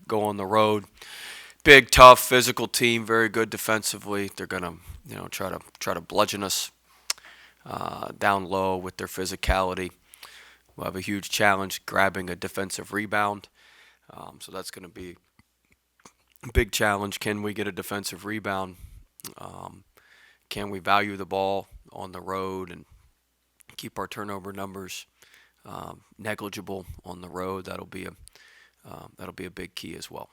go on the road. Big, tough, physical team, very good defensively. They're gonna, try to bludgeon us down low with their physicality. We'll have a huge challenge grabbing a defensive rebound. So that's going to be a big challenge. Can we get a defensive rebound? Um, can we value the ball on the road and keep our turnover numbers negligible on the road? That'll be a big key as well.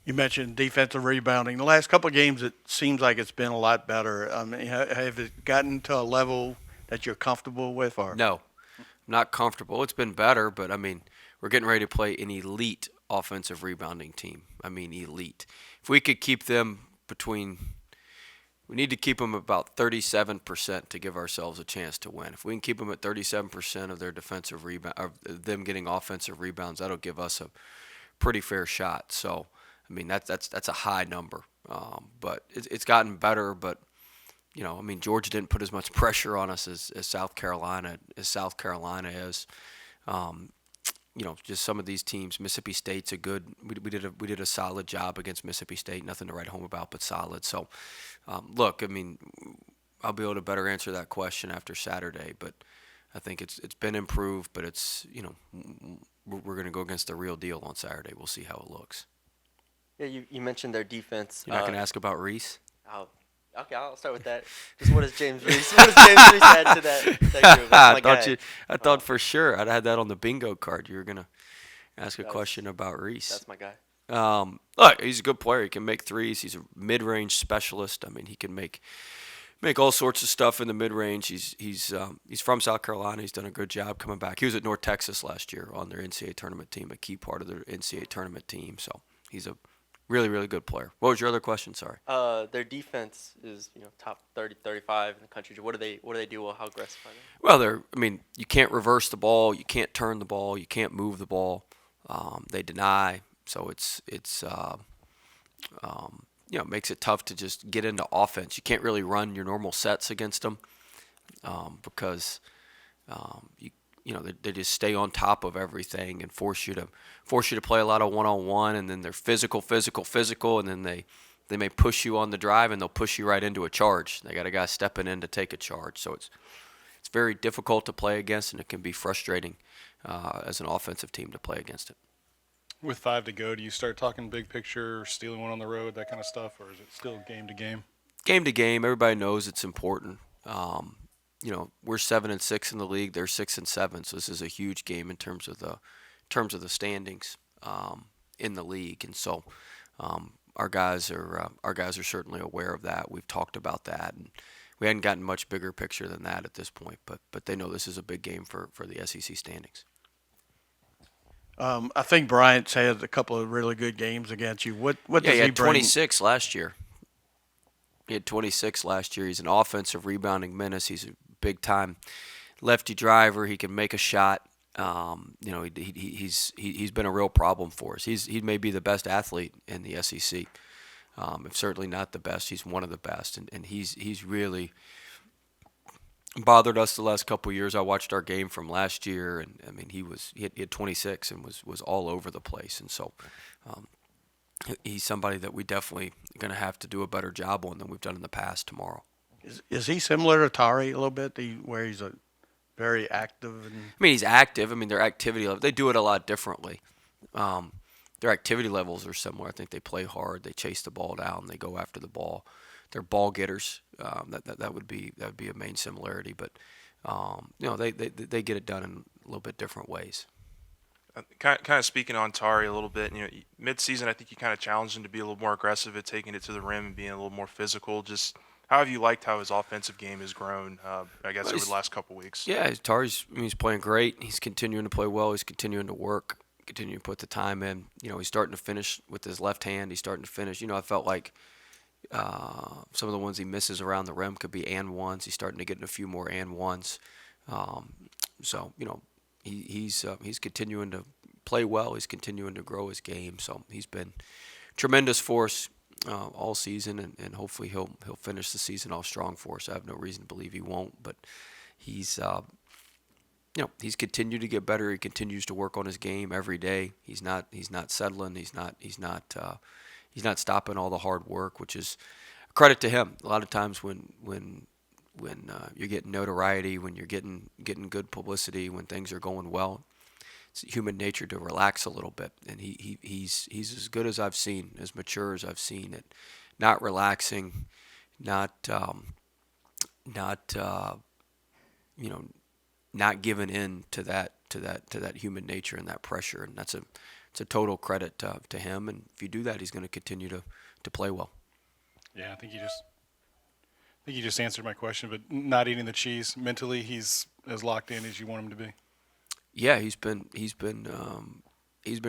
You mentioned defensive rebounding. The last couple of games, it seems like it's been a lot better. I mean, have it gotten to a level that you're comfortable with, or No, I'm not comfortable. It's been better, but I mean, we're getting ready to play an elite offensive rebounding team. I mean, elite. If we could keep them between, we need to keep them about 37% to give ourselves a chance to win. If we can keep them at 37% of their defensive rebound, of them getting offensive rebounds, that'll give us a pretty fair shot. So, I mean, that's a high number, but it's gotten better. But I mean, Georgia didn't put as much pressure on us as South Carolina is. Um, just some of these teams. Mississippi State's a good. We did a solid job against Mississippi State. Nothing to write home about, but solid. So, look, I mean, I'll be able to better answer that question after Saturday. But I think it's been improved. But it's we're going to go against the real deal on Saturday. We'll see how it looks. Yeah, you mentioned their defense. You're not going to ask about Reese? I'll, okay, I'll start with that. Just what does James Reese add to that group? That's my guy. I thought for sure I'd had that on the bingo card. You were going to ask a That's- question about Reese. That's my guy. Look, he's a good player. He can make threes. He's a mid-range specialist. I mean, he can make all sorts of stuff in the mid-range. He's from South Carolina. He's done a good job coming back. He was at North Texas last year on their NCAA tournament team, a key part of their NCAA tournament team. So he's a really, really good player. What was your other question? Sorry. Their defense is top 30, 35 in the country. What do they do well? How aggressive are they? Well, you can't reverse the ball. You can't turn the ball. You can't move the ball. They deny. So it makes it tough to just get into offense. You can't really run your normal sets against them because they just stay on top of everything and force you to play a lot of one-on-one, and then they're physical, and then they may push you on the drive and they'll push you right into a charge. They got a guy stepping in to take a charge, so it's very difficult to play against, and it can be frustrating as an offensive team to play against it. With 5 to go, do you start talking big picture, stealing one on the road, that kind of stuff, or is it still game to game? Game to game, everybody knows it's important. We're 7-6 in the league; they're 6-7, so this is a huge game in terms of the standings in the league, and so our guys are certainly aware of that. We've talked about that, and we hadn't gotten much bigger picture than that at this point, but they know this is a big game for the SEC standings. I think Bryant's had a couple of really good games against you. What does he he had bring? 26 last year. He had 26 last year. He's an offensive rebounding menace. He's a big-time lefty driver. He can make a shot. He's been a real problem for us. He may be the best athlete in the SEC. If certainly not the best, he's one of the best, and he's really bothered us the last couple of years. I watched our game from last year, and I mean he had 26 and was all over the place, and so he's somebody that we definitely going to have to do a better job on than we've done in the past tomorrow. Is he similar to Tari a little bit, where he's a very active? I mean, he's active. I mean, their activity level, they do it a lot differently. Their activity levels are similar. I think they play hard. They chase the ball down. They go after the ball. They're ball getters. That would be a main similarity. But they get it done in a little bit different ways. Kind of speaking on Tari a little bit, mid-season I think you kind of challenged him to be a little more aggressive at taking it to the rim and being a little more physical. Just how have you liked how his offensive game has grown, I guess, over the last couple weeks? Yeah, he's playing great. He's continuing to play well. He's continuing to work, continuing to put the time in. He's starting to finish with his left hand. He's starting to finish. I felt like some of the ones he misses around the rim could be and ones. He's starting to get in a few more and ones. He's continuing to play well. He's continuing to grow his game. So he's been tremendous for us all season, and hopefully he'll finish the season off strong for us. I have no reason to believe he won't, but he's he's continued to get better. He continues to work on his game every day. He's not settling. He's not stopping all the hard work, which is a credit to him. A lot of times when you're getting notoriety, when you're getting good publicity, when things are going well, it's human nature to relax a little bit. And he's as good as I've seen, as mature as I've seen it. Not relaxing, not not not giving in to that human nature and that pressure. And it's a total credit to him. And if you do that, he's going to continue to play well. Yeah, I think you just answered my question. But not eating the cheese mentally, he's as locked in as you want him to be. Yeah, he's been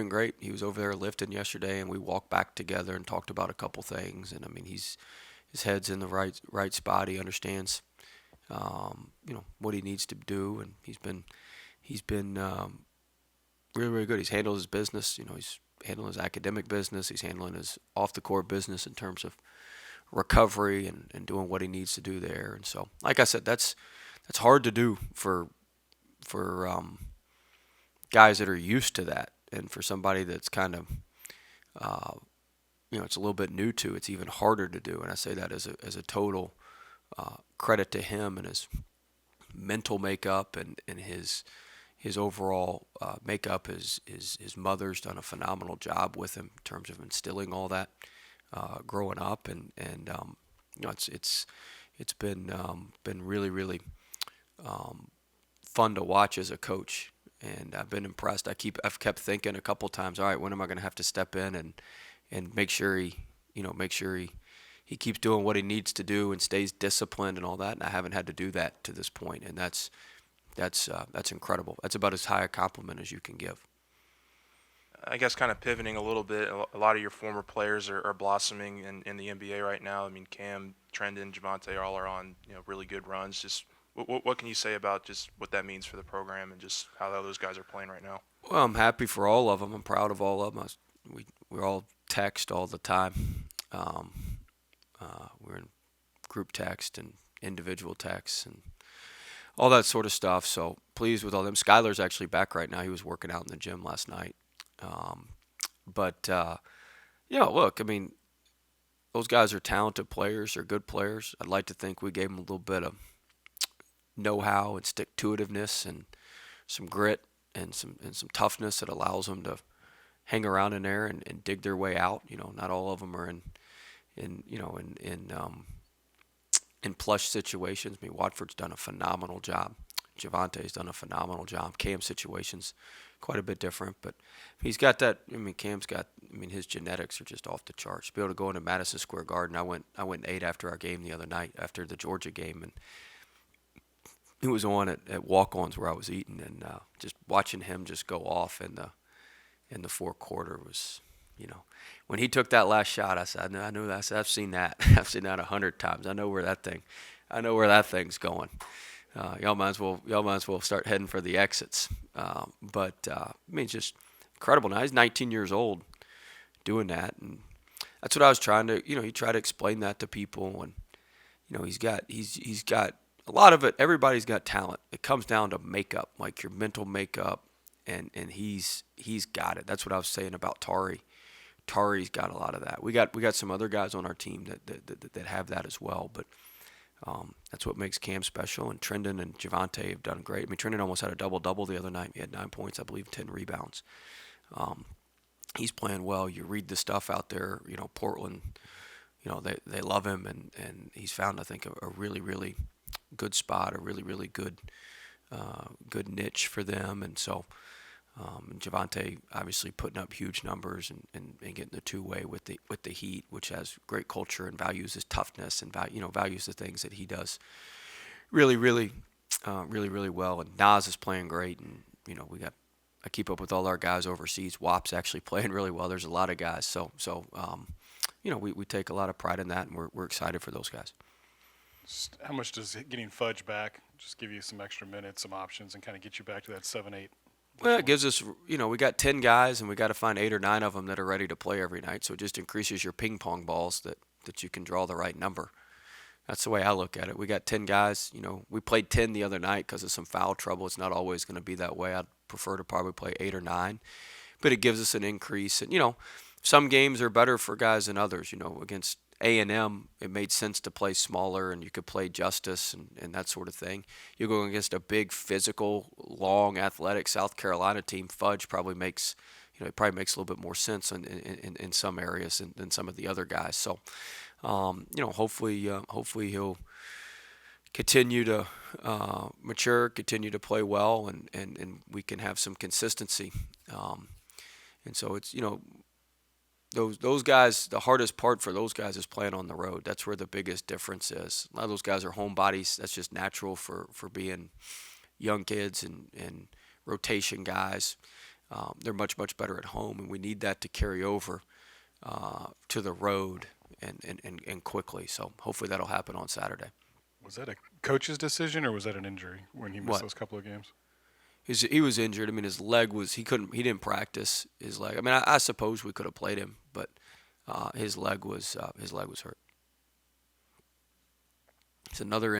great. He was over there lifting yesterday, and we walked back together and talked about a couple things. And I mean, his head's in the right spot. He understands, what he needs to do, and he's been really, really good. He's handled his business. He's handling his academic business. He's handling his off the court business in terms of recovery and doing what he needs to do there. And so, like I said, that's hard to do for guys that are used to that, and for somebody that's kind of it's a little bit new to, it's even harder to do. And I say that as a total credit to him and his mental makeup and his overall makeup. His mother's done a phenomenal job with him in terms of instilling all that growing up, and it's been really, really fun to watch as a coach. And I've been impressed. I've kept thinking a couple times, all right, when am I going to have to step in and make sure he keeps doing what he needs to do and stays disciplined and all that. And I haven't had to do that to this point, and that's incredible. That's about as high a compliment as you can give. I guess kind of pivoting a little bit, a lot of your former players are blossoming in the NBA right now. I mean, Cam, Trendon, Javante all are on really good runs. Just what can you say about just what that means for the program and just how those guys are playing right now? Well, I'm happy for all of them. I'm proud of all of them. We're all text all the time. We're in group text and individual texts and all that sort of stuff. So pleased with all them. Skylar's actually back right now. He was working out in the gym last night. Look, I mean, those guys are talented players. They're good players. I'd like to think we gave them a little bit of know-how and stick-to-itiveness and some grit and some toughness that allows them to hang around in there and dig their way out. Not all of them are in plush situations. I mean, Watford's done a phenomenal job. Javante's done a phenomenal job. Cam's situation's quite a bit different, but he's got that. I mean, his genetics are just off the charts. To be able to go into Madison Square Garden, I went and ate after our game the other night, after the Georgia game, and it was on at walk-ons where I was eating, and just watching him just go off in the fourth quarter was, when he took that last shot, I said, I knew that. I said, I've seen that. I've seen that 100 times. I know where that thing's going. Y'all might as well start heading for the exits. I mean, it's just incredible. Now he's 19 years old doing that, and that's what I was trying to, you try to explain that to people, and he's got a lot of it. Everybody's got talent. It comes down to makeup, like your mental makeup, and he's got it. That's what I was saying about Tari. Tari's got a lot of that. We got some other guys on our team that have that as well, but that's what makes Cam special. And Trendon and Javante have done great. I mean, Trendon almost had a double-double the other night. He had 9 points, I believe, 10 rebounds. He's playing well. You read the stuff out there. Portland, they love him, and he's found, I think, a really, really good spot, a really, really good niche for them. And so Javante obviously putting up huge numbers and getting the two-way with the Heat, which has great culture and values his toughness and values the things that he does really, really, really, really well. And Nas is playing great, and I keep up with all our guys overseas. WAP's actually playing really well. There's a lot of guys, so we take a lot of pride in that, and we're excited for those guys. How much does getting Fudge back just give you some extra minutes, some options, and kind of get you back to that 7-8? Well, it gives us, we got 10 guys, and we got to find 8 or 9 of them that are ready to play every night. So it just increases your ping pong balls that you can draw the right number. That's the way I look at it. We got 10 guys. You know, we played 10 the other night because of some foul trouble. It's not always going to be that way. I'd prefer to probably play 8 or 9, but it gives us an increase. And you know, some games are better for guys than others. You know, against A&M, it made sense to play smaller, and you could play Justice and that sort of thing. You're going against a big, physical, long, athletic South Carolina team. Fudge probably makes, you know, it probably makes a little bit more sense in some areas than some of the other guys. So, you know, hopefully he'll continue to mature, continue to play well, and we can have some consistency. And so it's, you know, those guys, the hardest part for those guys is playing on the road. That's where the biggest difference is. A lot of those guys are homebodies. That's just natural for being young kids and rotation guys. They're much better at home, and we need that to carry over to the road and quickly. So hopefully that'll happen on Saturday. Was that a coach's decision or was that an injury when he missed What? those couple of games? He was injured. I mean, his leg was, he didn't practice his leg. I mean, I suppose we could have played him, but his leg was hurt. It's another